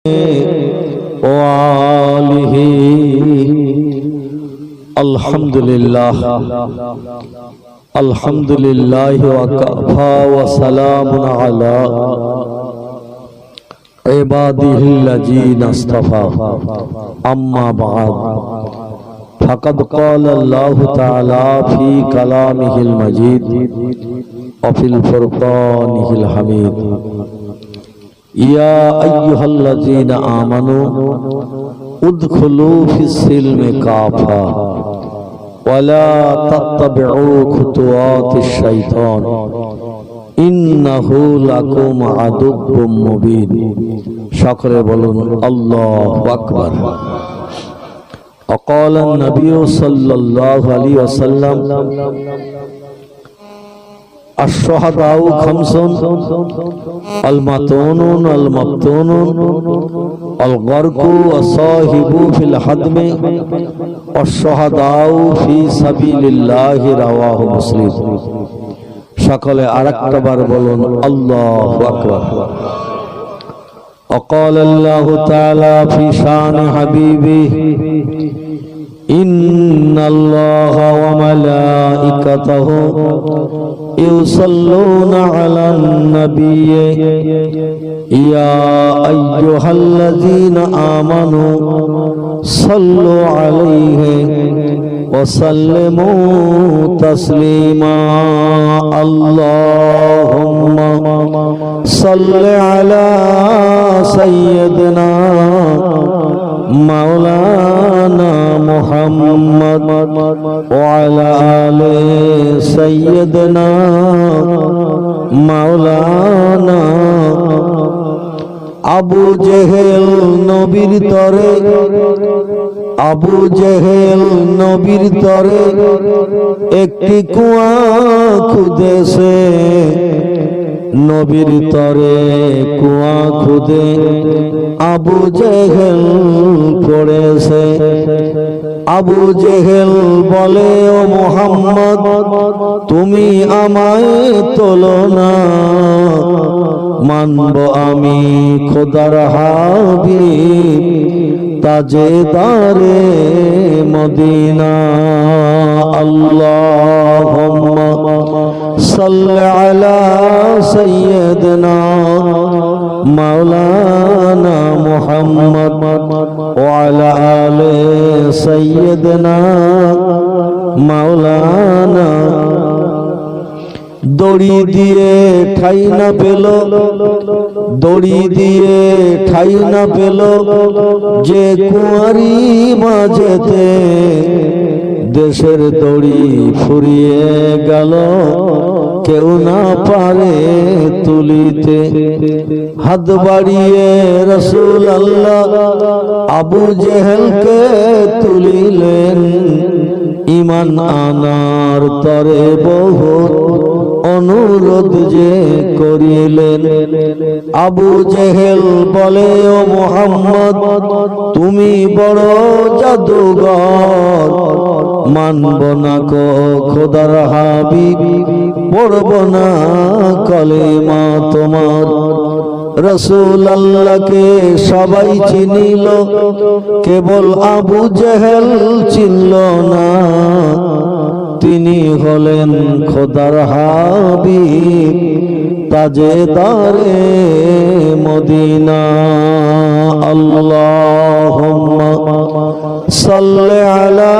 وآله الحمد لله وكفى وسلام على عباده الذين اصطفى أما بعد فقد قال الله تعالى في كلامه المجيد وفي الفرقانه الحميد يا أيها الذين آمنوا ادخلوا في السلم كافة ولا تتبعوا خطوات الشيطان إنه لكم عدو مبين شكر بلون الله أكبر وقال النبي صلى الله عليه وسلم الشهداء خمس المتونون المفتونون الغرق والصاحب في الحدم والشهداء في سبيل الله رواه مسلم সকলে আরেকবার বলুন আল্লাহু আকবার وقال الله تعالى في شان حبيبه إن الله وملائكته يصلون على النبي يا أيها الذين آمنوا صلوا عليه وسلموا تسليما اللهم صل على سيدنا مولانا محمد وعلى آل سيدنا مولانا আবু জেহেল নবীর তরে আবু জেহেল নবীর তরে একটি কুয়া খুদেছে নবীর তরে কুয়া খুদে আবু জেহেল পড়েছে আবু জেহেল বলে ও মুহাম্মদ তুমি আমায় তোলো না মানব আমি খোদার হাবিব তাজেদারে মদিনা আল্লাহুম্মা সাল্লি আলা সাইয়্যিদিনা মাওলানা মুহাম্মদ ওয়া আলা আলি সাইয়্যিদিনা মাওলানা দড়ি দিয়ে ঠাই না পেল দড়ি দিয়ে ঠাই না পেল যে কুয়ারি মাঝেতে দেশের দড়ি ফুরিয়ে গেল কেউ না পারে তুলিতে হাত বাড়িয়ে রাসূল আল্লাহ আবু জেহেলকে তুলিলেন ইমান আনার তরে বহু অনুরোধ যে করিলেন আবু জেহেল বলে ও মুহাম্মদ তুমি বড় জাদুঘর মানব না কো খোদার হাবিব পড়ব না কলেমা তোমার রাসূল আল্লাহকে সবাই চিনিল কেবল আবু জেহেল চিনল না তিনি হলেন খোদার হাবিব তাজেদারে মদিনা আল্লাহুম্মা সাল্লি আলা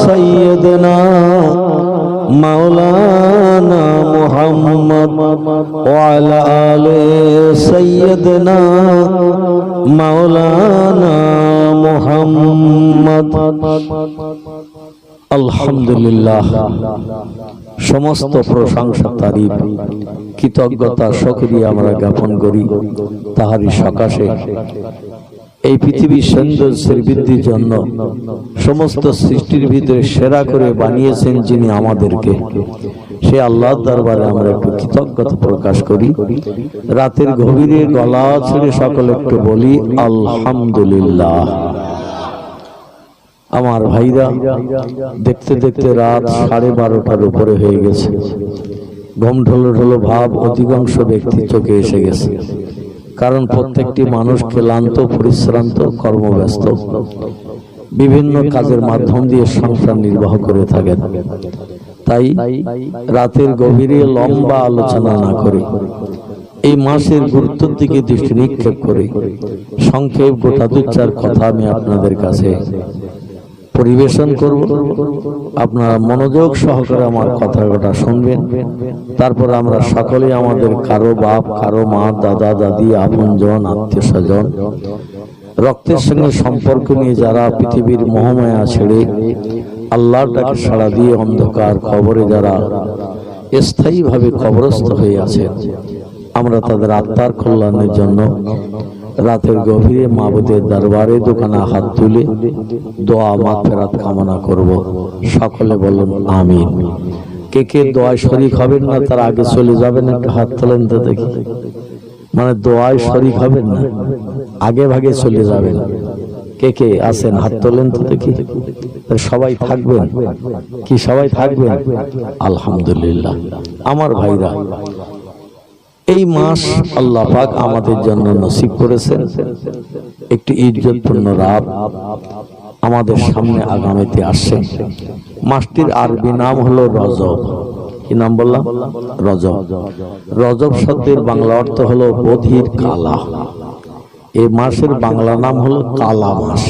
সাইয়্যিদিনা মাওলানা মুহাম্মদ ওয়া আলা আলি সাইয়্যিদিনা মাওলানা মুহাম্মদ আলহামদুলিল্লাহ সমস্ত প্রশংসা তারিফ কৃতজ্ঞতা শুকরিয়া আমরা জ্ঞাপন করি তাহারই সকাশে এই পৃথিবীর সৌন্দর্যের বৃদ্ধির জন্য সমস্ত সৃষ্টির ভিতরে সেরা করে বানিয়েছেন যিনি আমাদেরকে সে আল্লাহর দরবারে আমরা একটু কৃতজ্ঞতা প্রকাশ করি রাতের গভীরে গলা ছেড়ে সকলে একটু বলি আলহামদুলিল্লাহ আমার ভাইরা দেখতে দেখতে রাত 12:30টার উপরে হয়ে গেছে। ঘুম ঢলো ঢলো ভাব অধিকাংশ ব্যক্তি চোখে এসে গেছে। কারণ প্রত্যেকটি মানুষ ক্লান্ত, পরিশ্রান্ত, কর্মব্যস্ত, বিভিন্ন কাজের মাধ্যম দিয়ে সংসার নির্বাহ করে থাকেন। তাই রাতের গভীরে লম্বা আলোচনা না করে এই মাসের গুরুত্বের দিকে দৃষ্টি নিক্ষেপ করে সংক্ষেপ গোটা দু চার কথা আমি আপনাদের কাছে পরিবেশন করব। আপনারা মনোযোগ সহকারে আমার কথাটা শুনবেন। তারপর আমরা সকলে আমাদের কারো বাপ, কারো মা, দাদা, দাদি, আপনজন, আত্মীয় স্বজন, রক্তের সঙ্গে সম্পর্ক নিয়ে যারা পৃথিবীর মোহমায়া ছেড়ে আল্লাহর ডাকে সাড়া দিয়ে অন্ধকার কবরে যারা স্থায়ীভাবে কবরস্থ হয়ে আছেন, আমরা তাদের আত্মার কল্যাণের জন্য রাতের গভীরে মাবুদের দরবারে দোকানে হাত তুলে দোয়া মাগফিরাত কামনা করব। সকলে বলুন আমিন। কে কে দোয়ায় শরীক হবেন না তার আগে চলে যাবেন, একটু হাত তোলেন তো দেখি। মানে দোয়ায় শরীক হবেন না, আগে ভাগে চলে যাবেন। কে কে আছেন হাত তোলেন তো দেখি। সবাই থাকবেন কি? সবাই থাকবেন? আলহামদুলিল্লাহ। আমার ভাইরা, এই মাস আল্লাহ পাক আমাদের জন্য নসিব করেছেন একটি ইজ্জতপূর্ণ রাত আমাদের সামনে আগামীতে আসছে। মাসটির আরবি নাম হলো রজব। কি নাম বললাম? রজব। রজব শব্দের বাংলা অর্থ হলো বধির কালা। এই মাসের বাংলা নাম হলো কালা মাস।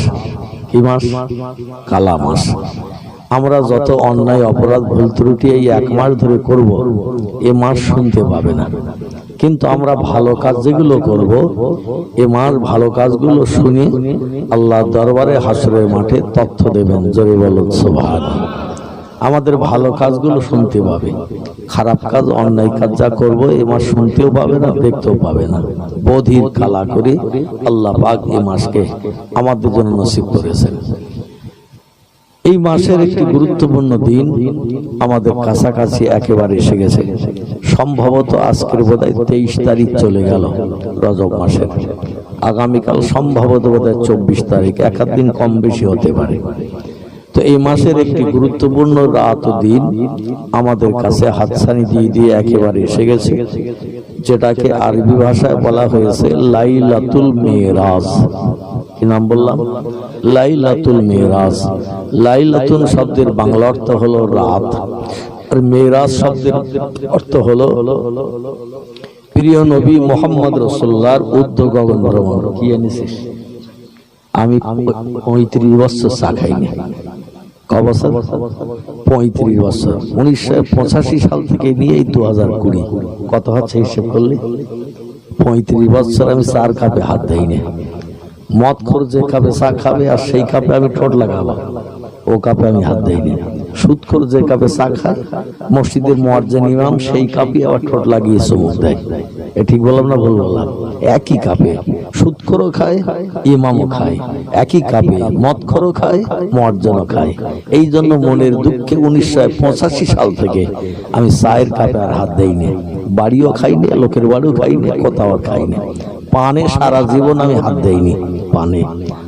কি মাস? কালা মাস। আমরা যত অন্যায়, অপরাধ, ভুল ত্রুটি এই এক মাস ধরে করব, এ মাস শুনতে পাবে না। কিন্তু আমরা ভালো কাজ যেগুলো করব, এ মাস ভালো কাজগুলো শুনে আল্লাহ দরবারে হাসরের মাঠে তথ্য দেবেন। জোরে বলুন সুবহানাল্লাহ। আমাদের ভালো কাজগুলো শুনতে পাবে, খারাপ কাজ, অন্যায় কাজ যা করবো এ মাস শুনতেও পাবে না, দেখতেও পাবে না। বধির কালা করে আল্লাহ পাক এই মাসকে আমাদের জন্য নসিব করেছেন। এই মাসের একটি গুরুত্বপূর্ণ দিন আমাদের কাছাকাছি একেবারে এসে গেছে। সম্ভবত আজকের বোধহয় 23 তারিখ চলে গেল রজব মাসের। আগামীকাল সম্ভবত বোধহয় 24 তারিখ, এক আধ দিন কম বেশি হতে পারে। তো এই মাসের একটি গুরুত্বপূর্ণ রাত ও দিন আমাদের কাছে হাতছানি দিয়ে দিয়ে একেবারে এসে গেছে, যেটাকে আরবি ভাষায় বলা হয়েছে লাইলাতুল মেরাজ। কি নাম বললাম? লাইলাতুল মেরাজ। লাইলাতুন শব্দের বাংলা অর্থ হলো রাত, আর মেরাজ শব্দের অর্থ হলো প্রিয় নবী মুহাম্মদ রাসূলুল্লাহর ঊর্ধ্ব গগন ভ্রমণ। কি এনেছিস? আমি 35 বছর চা খাইনি। ক বছর? 35 বছর। 1985 সাল থেকে নিয়ে 2020 কত হচ্ছে হিসেব করলে? 35 বছর আমি চার কাপে হাত দেইনি। মদ খোর যে কাপে চা খাবে আর সেই কাপে আমি ঠোঁট লাগাবো, ও কাপে আমি হাত দেইনি। সুদখোর যে কাপে চা খায়, মসজিদের মুয়াজ্জিন ইমাম সেই কাপে আবার ঠোঁট লাগিয়ে চুমুক দেয়। এ ঠিক বললাম না ভুল বললাম? একই কাপে সুদখোরও খায়, ইমামও খায়। একই কাপে মদখোরও খায়, মুয়াজ্জিনও খায়। এই জন্য মনের দুঃখে 1985 সাল থেকে আমি চায়ের কাপে আর হাত দেইনি। বাড়িও খাইনি, লোকের বাড়িও খাইনি, কোথাও খাইনি। পানে সারা জীবন আমি হাত দেইনি, পানে।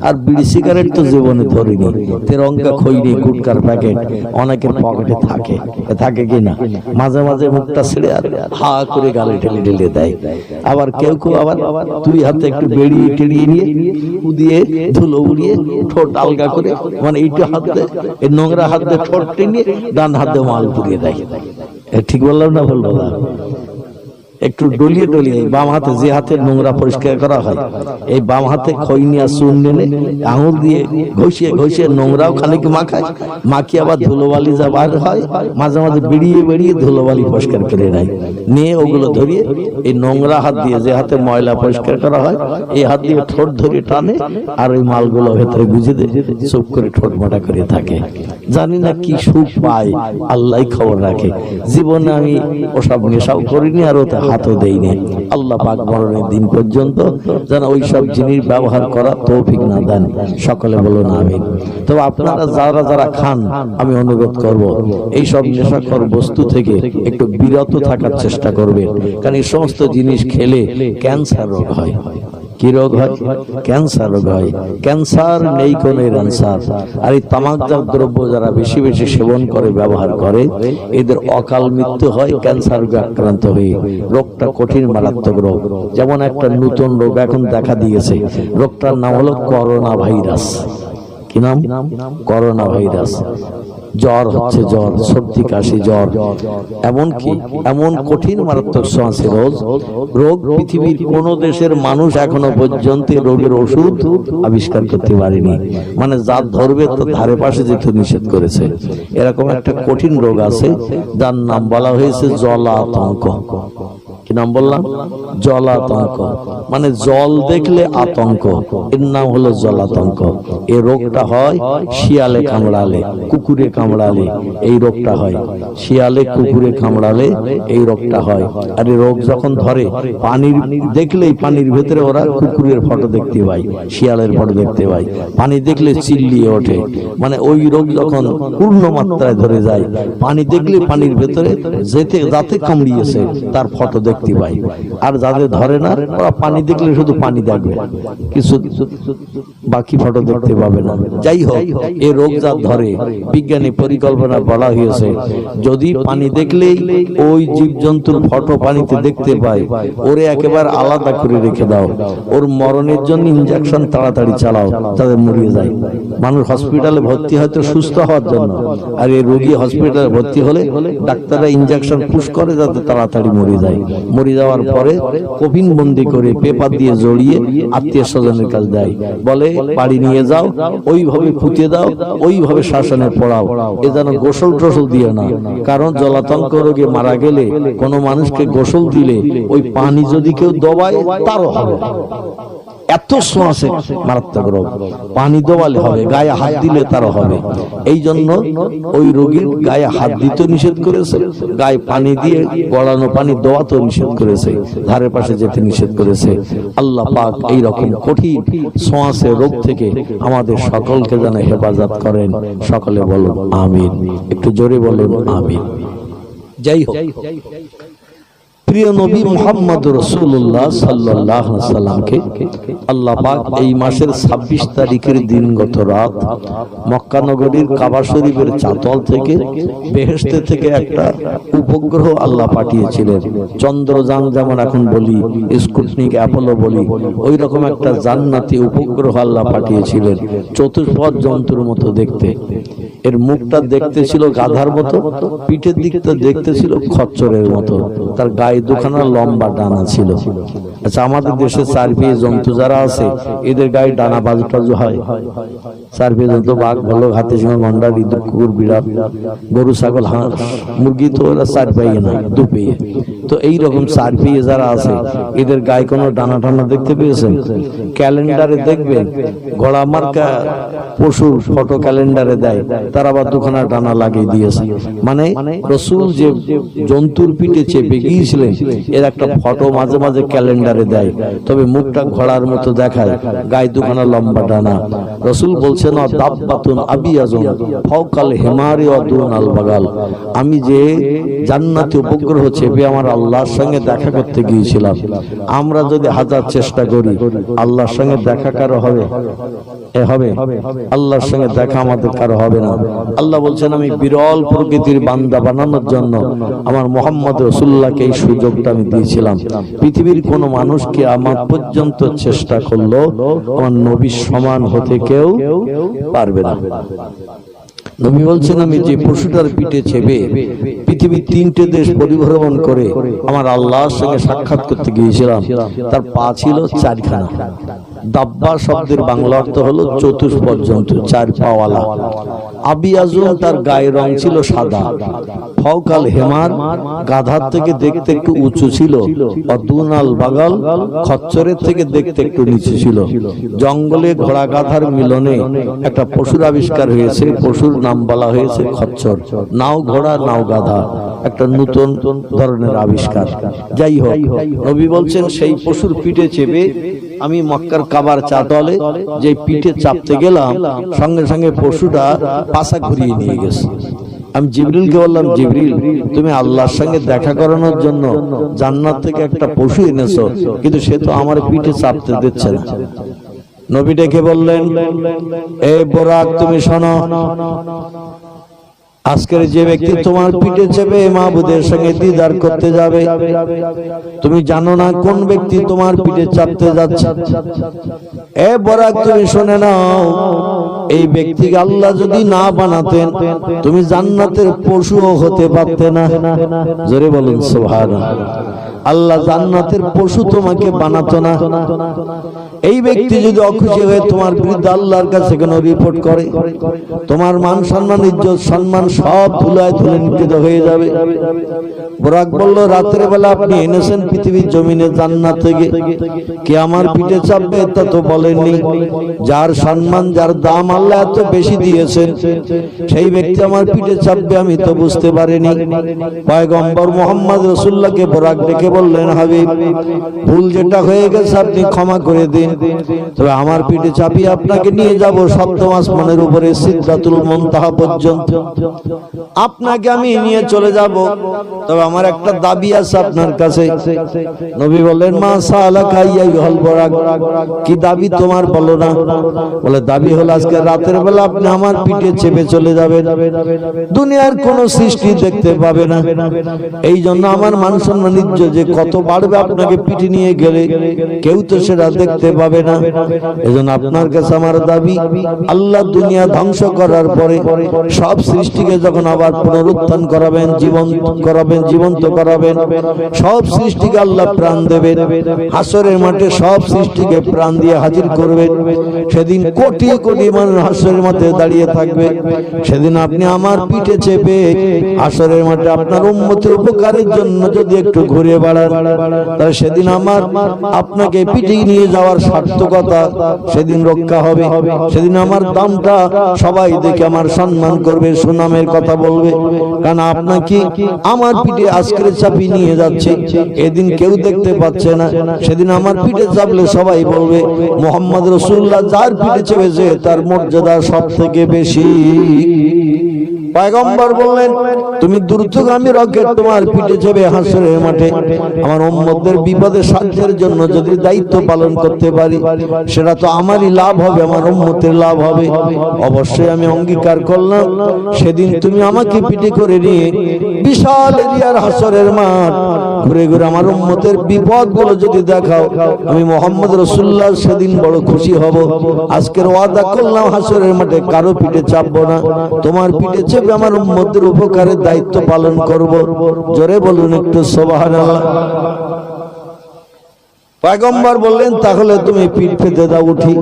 আর বিড়ি সিগারেট তো জীবনে ধরিনি। তেরঙ্গা খইনি, গুটকার প্যাকেট অনেকের পকেটে থাকে, থাকে কিনা? মাঝে মাঝে মুখটা ছেড়ে আর হা করে গালে ঠেলে ঠেলে দেয়। আবার কেউ কেউ আবার দুই হাতে একটু বেড়িয়ে টেড়িয়ে নিয়ে উদিয়ে ধুলো উড়িয়ে ঠোঁট আলগা করে, মানে এইটা হাত দিয়ে এই নোংরা হাত দিয়ে ঠোঁট টেনে ডান হাত দিয়ে মাল পুড়িয়ে দেয়। ঠিক বললাম না ভুল বললাম? একটু ডলিয়ে ডলিয়ে বাম হাতে, যে হাতে নোংরা পরিষ্কার করা হয়, এই বাম হাতে খৈনিয়া চুন নেনে আঙুল দিয়ে ঘষিয়ে ঘষিয়ে নোংরাও খানিক মাখায়, মাখিয়ে আবার ধুলোবালি যা বার হয় মাঝে মাঝে বেরিয়ে বেরিয়ে ধুলোবালি পরিষ্কার করে নেয়। নিয়ে ওগুলো ধরিয়ে এই নোংরা হাত দিয়ে, যে হাতে ময়লা পরিষ্কার করা হয়, এই হাত দিয়ে ঠোঁট ধরে টানে আর ওই মালগুলো ভেতরে গুজে দিয়ে চুপ করে ঠোঁট মোটা করে থাকে। জানি না কি সুখ পায়, আল্লাহ খবর রাখে। জীবনে আমি ওসব নেশাও করিনি আর ওতে হাতও দেইনি। আল্লাহ পাক মরণের দিন পর্যন্ত যেন ওই সব জিনিস ব্যবহার করা তৌফিক না দেন। সকলে বলুন আমিন। তো আপনারা যারা যারা খান, আমি অনুরোধ করব এই সব নেশাখোর বস্তু থেকে একটু বিরত থাকার চেষ্টা করবেন, কারণ এই সমস্ত জিনিস খেলে ক্যান্সার রোগ হয়। কি রোগ হয়? ক্যান্সার রোগ হয়। ক্যান্সার নেই কোনো অ্যান্সার। আর এই তামাকজাত দ্রব্য যারা বেশি বেশি সেবন করে, ব্যবহার করে, এদের অকাল মৃত্যু হয় ক্যান্সার রোগে আক্রান্ত হয়ে। রোগটা কঠিন মারাত্মক রোগ। যেমন একটা নতুন রোগ এখন দেখা দিয়েছে, রোগটার নাম হলো করোনা ভাইরাস। কি নাম? Corona virus. জ্বর হচ্ছে, জ্বর, সর্দি কাশি, জ্বর, এমনকি এমন কঠিন মারাত্মক শ্বাসে রোগ পৃথিবীর কোন দেশের মানুষ এখনো পর্যন্ত রোগের ওষুধ আবিষ্কার করতে পারেনি। মানে যার ধরবে তো ধারে পাশে যেতে নিষেধ করেছে। এরকম একটা কঠিন রোগ আছে, যার নাম বলা হয়েছে জলাতঙ্ক। কি নাম বললাম? জলাতঙ্ক। মানে জল দেখলে আতঙ্ক, এর নাম হলো জলাতঙ্ক। এই রোগটা হয় শিয়ালে কামড়ালে, কুকুরে কামড়ালে এই রোগটা হয়। শিয়ালে কুকুরে কামড়ালে এই রোগটা হয়। আর এই রোগ যখন ধরে, পানির দেখলেই পানির ভেতরে ওরা কুকুরের ফটো দেখতে পায়, শিয়ালের ফটো দেখতে পায়, পানি দেখলে চিল্লিয়ে ওঠে। মানে ওই রোগ যখন পূর্ণ মাত্রায় ধরে যায়, পানি দেখলে পানির ভেতরে যাতে কামড়িয়েছে তার ফটো দেখতে পাই। আর যাদের ধরে না, ওরা পানি দেখলে শুধু পানি দেখবে, কিছু বাকি ফটো দেখতে পাবে না। যাই হোক, এই রোগ যার ধরে, বিজ্ঞানী পরিকল্পনা বলা হয়েছে, যদি পানি দেখলেই ওই জীবজন্তুর ফটো পানিতে দেখতে পায়, ওরে একেবারে আলাদা করে রেখে দাও, ওর মরণের জন্য ইনজেকশন তাড়াতাড়ি চালাও, তাদের মরিয়ে যায়। মানুষ হসপিটালে ভর্তি হয় তো সুস্থ হওয়ার জন্য, আর এই রোগী হসপিটালে ভর্তি হলে ডাক্তাররা ইনজেকশন পুশ করে যাতে তাড়াতাড়ি মরে যায়। মরে যাওয়ার পরে কফিন বন্দি করে পেপার দিয়ে জড়িয়ে আত্মীয় স্বজনের কাছে দেয়, বলে বাড়ি নিয়ে যাও, ওইভাবে পুঁতে দাও, ওইভাবে শাসনে পড়াও, এ যেন গোসল টোসল দিয়ে না। কারণ জলাতঙ্ক রোগে মারা গেলে কোনো মানুষকে গোসল দিলে ওই পানি যদি কেউ দবায় তারও হবে। এত শ্বাসে মারাত্মক রোগ, পানি দোয়ালে হবে, গায়ে হাত দিলে তারও হবে। এই জন্য ওই রোগীর গায়ে হাত দিতে নিষেধ করেছে, গায়ে পানি দিয়ে গড়ানো পানি দোয়াতেও নিষেধ করেছে, ধারে পাশে যেতে নিষেধ করেছে। আল্লাহ পাক এই রকম কঠিন শ্বাসের রোগ থেকে আমাদের সকলকে যেন হেফাজত করেন। সকলে বলুন আমিন। একটু জোরে বলুন আমিন। যাই হোক, প্রিয় নবী মুহাম্মদ রাসূলুল্লাহ সাল্লাল্লাহু আলাইহি সাল্লামকে আল্লাহ পাক এই মাসের 26 তারিখের দিনগত রাত মক্কা নগরীর কাবা শরীফের চাতল থেকে, বেহেশতে থেকে একটা উপগ্রহ আল্লাহ পাঠিয়েছিলেন। চন্দ্রযান যেমন এখন বলি, স্পুটনিক, অ্যাপোলো বলি, ওই রকম একটা জান্নাতি উপগ্রহ আল্লাহ পাঠিয়েছিলেন। চতুষ্পদ জন্তুর মতো দেখতে, এর মুখটা দেখতে ছিল গাধার মতো, পিঠের দিকটা দেখতে ছিল খচ্চরের মতো, তার গায়ে দুখানা লম্বা ডানা ছিল। আচ্ছা, আমাদের দেশে চারপিয়ে জন্তু যারা আছে, এদের গায়ে ডানা বাজু টাজু হয়? চারপিয়ে জন্তু বাঘ, ভাল্লুক, হাতি, সিংহ, গন্ডার, ইঁদুর, কুকুর, বিড়াল, গরু, ছাগল, হাঁস, মুরগি তো ওরা চার পাইয়ে না, দু পেয়ে। তো এইরকম চারপিয়ে যারা আছে, এদের গায়ে কোনো ডানা টানা দেখতে পেয়েছেন? ক্যালেন্ডারে দেখবেন, ঘোড়া মার্কা পশুর ফটো ক্যালেন্ডারে দেয়, তার আবার দুখানা ডানা লাগিয়ে দিয়েছে। মানে রাসূল যে জন্তুর পিঠে চেপে গিয়েছিলেন, এর একটা ফটো মাঝে মাঝে ক্যালেন্ডারে দেয়, তবে মুখটা ঘোড়ার মতো দেখায়, গায়ে দুখানা লম্বা ডানা। রাসূল বলছেন, দাব্বাতুন আবিয়াজুন ফাওকাল হিমারি ওয়া দুনাল বাগাল। আমি যে জান্নাতি উপগ্রহ চেপে আমার আল্লাহর সঙ্গে দেখা করতে গিয়েছিলাম, আমরা যদি হাজার চেষ্টা করি, আল্লাহর সঙ্গে দেখা কারো হবে? হবে? আল্লাহর সঙ্গে দেখা আমাদের কারো হবে না। আল্লাহ বলছেন, আমি বিরল প্রকৃতির বান্দা বানানোর জন্য আমার মুহাম্মদ রাসূলুল্লাহকে এই সুযোগটা আমি দিয়েছিলাম। পৃথিবীর কোন মানুষকে আমার পর্যন্ত চেষ্টা করলো আমার নবীর সমান হতে কেউ পারবে না। নবী বলছেন, আমি যে পশুটার পিঠে চেপে পৃথিবীর 3টে দেশ পরিভ্রমণ করে আমার আল্লাহর সঙ্গে সাক্ষাৎ করতে গিয়েছিলাম, তার পা ছিল 4খানা। দাব্বা শব্দের বাংলা অর্থ হলো চতুষ্পদ জন্তু, 4 পাওয়ালা। আবিয়াজুন, তার গায়ের রং ছিল সাদা। ফাওকাল হেমার, গাধার থেকে দেখতে একটু উঁচু ছিল। অদুনাল বাগাল, খচ্চরের থেকে দেখতে একটু নিচু ছিল। জঙ্গলে ঘোড়া গাধার মিলনে একটা পশুর আবিষ্কার হয়েছে, পশুর নাম বলা হয়েছে খচ্চর। নাও ঘোড়া নাও গাধা, একটা নতুন ধরনের আবিষ্কার। যাই হোক, নবী বলছেন, সেই পশুর পিঠে চেপে আমি মক্কার কাবার চাতলে যে পিঠে চাপতে গেলাম, সঙ্গে সঙ্গে পশুটা পাছা ঘুরিয়ে নিয়ে গেছে। আমি জিবরিলকে বললাম, জিবরিল তুমি আল্লাহর সঙ্গে দেখা করানোর জন্য জান্নাত থেকে একটা পশু এনেছো, কিন্তু সে তো আমার পিঠে চাপতে দিচ্ছে না। নবী ডেকে বললেন, এ বোরাক তুমি শোনো, আজকের যে ব্যক্তি তোমার পিঠে চেপে মাহবুদের সঙ্গে দিদার করতে যাবে, তুমি জানো না কোন ব্যক্তি তোমার পিঠে চাপতে যাচ্ছে। এ বোরাক তুমি শুনে নাও, এই ব্যক্তিকে আল্লাহ যদি না বানাতেন তুমি জান্নাতের পশুও হতে পারতে না। জোরে বলুন সুবহানাল্লাহ। আল্লাহ জান্নাতের পশু তোমাকে বানাতো না। এই ব্যক্তি যদি অখুশি হয়ে তোমার বিরুদ্ধে আল্লাহর কাছে কোনো রিপোর্ট করে, তোমার মান সম্মান ইজ্জত সম্মান সব ধুলায় ধুলে নিক্ষিপ্ত হয়ে যাবে। বোরাক বলল, রাতের বেলা আপনি এনেছেন পৃথিবীর জমিনে জান্নাত থেকে, কে আমার পিঠে চাপবে তা তো বলেননি। যার সম্মান যার দাম আল্লাহ এত বেশি দিয়েছেন, সেই ব্যক্তি আমার পিঠে চাপবে আমি তো বুঝতে পারিনি। পয়গম্বর মুহাম্মদ রাসূলুল্লাহকে বোরাক ডেকে বললেন, হাবিব ভুল যেটা হয়ে গেছে আপনি ক্ষমা করে দিন, তবে আমার পিঠে চাপিয়ে আপনাকে নিয়ে যাব সপ্তম আসমানের উপরে সিদরাতুল মুনতাহা পর্যন্ত। আপনাকে আমি নিয়ে চলে যাব, তবে আমার একটা দাবি আছে আপনার কাছে। নবী বললেন, মা সালাকা ইয়া আইয়ুহাল বোরাক, কি দাবি তোমার বলো না। বলে, দাবি হলো আজকে রাতের বেলা আপনি আমার পিঠে চেপে চলে যাবেন, দুনিয়ার কোন সৃষ্টি দেখতে পাবে না। এই জন্য আমার মান সম্মান ইজ্জত যে কত বাড়বে আপনাকে পিঠে নিয়ে গেলে, কেউ তো সেটা দেখতে পাবে না। এজন্য আপনার কাছে আমার দাবি, আল্লাহ দুনিয়া ধ্বংস করার পরে সব সৃষ্টিকে যখন আবার পুনরুত্থান করাবেন, জীবন্ত করাবেন, সব সৃষ্টিকে আল্লাহ প্রাণ দেবেন, হাসরের মাঠে সব সৃষ্টিকে প্রাণ দিয়ে হাজির করবেন। সেদিন কোটি কোটি মানুষ হাসরের মাঠে দাঁড়িয়ে থাকবে। সেদিন আপনি আমার পিঠে চেপে হাসরের মাঠে আপনার উম্মতের উপকারের জন্য যদি একটু ঘুরে বেড়ান, তাহলে সেদিন আমার আপনাকে পিঠে নিয়ে যাওয়ার সার্থকতা সেদিন রক্ষা হবে। সেদিন আমার দামটা সবাই দেখে আমার সম্মান করবে, সুনামের কথা বলবে। কারণ আপনাকে আমার পিঠে আজকের চাপি নিয়ে যাচ্ছে, এদিন কেউ দেখতে পাচ্ছে না। সেদিন আমার পিঠে চাপলে সবাই বলবে, মুহাম্মদ রাসূলুল্লাহ যার পিঠে চেপেছে তার মর্যাদা সব থেকে বেশি। পয়গম্বর বললেন, তুমি দ্রুতগামী রকেট তোমার পিঠে চেপে হাসরের মাঠে আমার উম্মতদের বিপদে সাহায্যের জন্য যদি দায়িত্ব পালন করতে পারি, সেটা তো আমারই লাভ হবে, আমার উম্মতের লাভ হবে। অবশ্যই আমি অঙ্গীকার করলাম, সেদিন তুমি আমাকে পিঠে করে নিয়ে বিশাল এরিয়ার হাসরের মাঠ ঘুরে ঘুরে আমার উম্মতের বিপদগুলো যদি দেখাও, আমি মুহাম্মদ রাসূলুল্লাহ সেদিন বড় খুশি হব। আজকের ওয়াদা করলাম, হাসরের মাঠে কারো পিঠে চাপবো না, তোমার পিঠে চেপে আমার উম্মতের উপকারের দায়িত্ব পালন করব। জোরে বলুন একটু সুবহানাল্লাহ। পয়গম্বর বললেন, তাহলে তুমি পিঠ পেতে দাও, উঠি।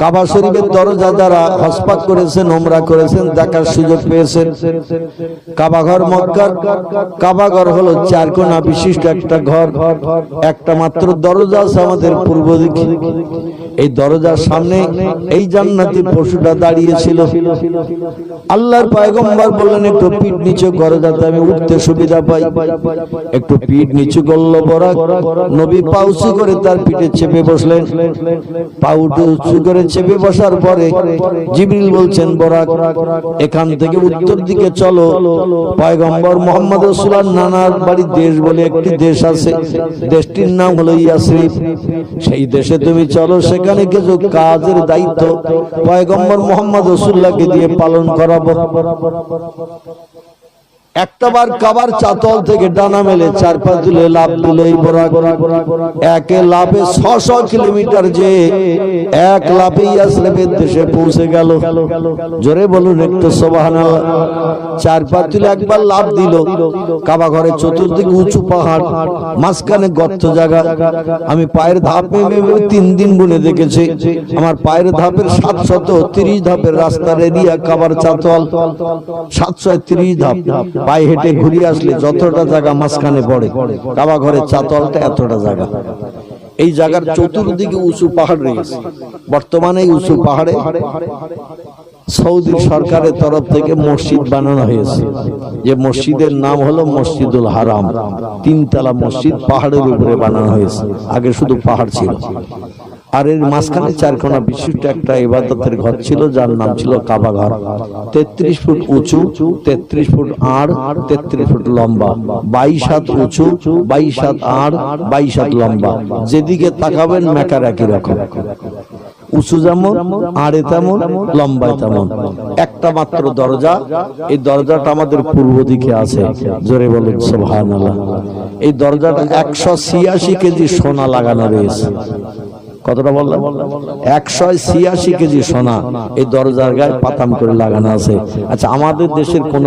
কাবা শরীফের দরজা যারা হজ পাক করেছেন, উমরা করেছেন, দেখার সুযোগ পেয়েছেন। কাবা ঘর মক্কার কাবা ঘর হলো 4 কোণা বিশিষ্ট একটা ঘর, একটা মাত্র দরজা আছে আমাদের পূর্ব দিকে। এই দরজার সামনে এই জান্নাতি পশুটা দাঁড়িয়ে ছিল। আল্লাহর পয়গম্বর বললেন, একটু পিঠ নিচু করো যাতে আমি উঠতে সুবিধা পাই। একটু পিঠ নিচু করলো বোরাক, নবী পাও উঁচু করে তার পিঠে চেপে বসলেন। পা উঁচু করে চেপে বসার পরে জিবরিল বলছেন, বোরাক এখান থেকে উত্তর দিকে চলো। পয়গম্বর মুহাম্মদ রাসূলুল্লাহর নানার বাড়ি দেশ বলে একটি দেশ আছে, দেশটির নাম হলো ইয়াসরিব। সেই দেশে তুমি চলো, সেখানে কিছু কাজের দায়িত্ব পয়গম্বর মুহাম্মদ রাসূলুল্লাহকে দিয়ে পালন করাবো। একটাবার কাবার চাতল থেকে ডানা মেলে 4 পা তুলে লাভ দিল এই বোরাক। একে লাভে 600 কিলোমিটার যে এক লাভে ইয়াসরিবের দেশে পৌঁছে গেল। জোরে বলুন একটু সুবহানাল্লাহ। 4 পা তুলে একবার লাভ দিল। কাবা ঘরের চতুর্দিকে উঁচু পাহাড়, মাঝখানে গর্ত জায়গা। আমি পায়ের ধাপ 3 দিন গুনে দেখেছি। আমার পায়ের ধাপের 730 ধাপের রাস্তার এরিয়া কাবার চাতল 730 ধাপ। পায়ে হেঁটে ঘুরিয়ে আসলে যতটা জায়গা মাঝখানে পড়ে, কাবা ঘরের চাতলটা এতটা জায়গা। এই জায়গার চতুর্দিকে উঁচু পাহাড় রয়েছে। বর্তমানে এই উঁচু পাহাড়ে সৌদি সরকারের তরফ থেকে মসজিদ বানানো হয়েছে, যে মসজিদের নাম হলো মসজিদুল হারাম। 3 তলা মসজিদ পাহাড়ের উপরে বানানো হয়েছে, আগে শুধু পাহাড় ছিল। আর এর মাঝখানে চারখানা বিশিষ্ট একটা ইবাদতের ঘর ছিল, যার নাম ছিল কাবা ঘর। 33 ফুট উঁচু, 33 ফুট আড়, 33 ফুট লম্বা, 22 হাত উঁচু, 22 হাত আড়, 22 হাত লম্বা। যেদিকে তাকাবেন মেকার একই রকম, উঁচু যেমন, আড়ে তেমন, লম্বায় তেমন। একটা মাত্র দরজা, এই দরজাটা আমাদের পূর্ব দিকে আছে। জোরে বলুন সুবহানাল্লাহ। এই দরজাটা 186 কেজি সোনা লাগানো রয়েছে। কতটা বললাম? 186 কেজি সোনা এই দরজার গায়ে পাতাম করে লাগানো আছে। আচ্ছা, আমাদের দেশের কোন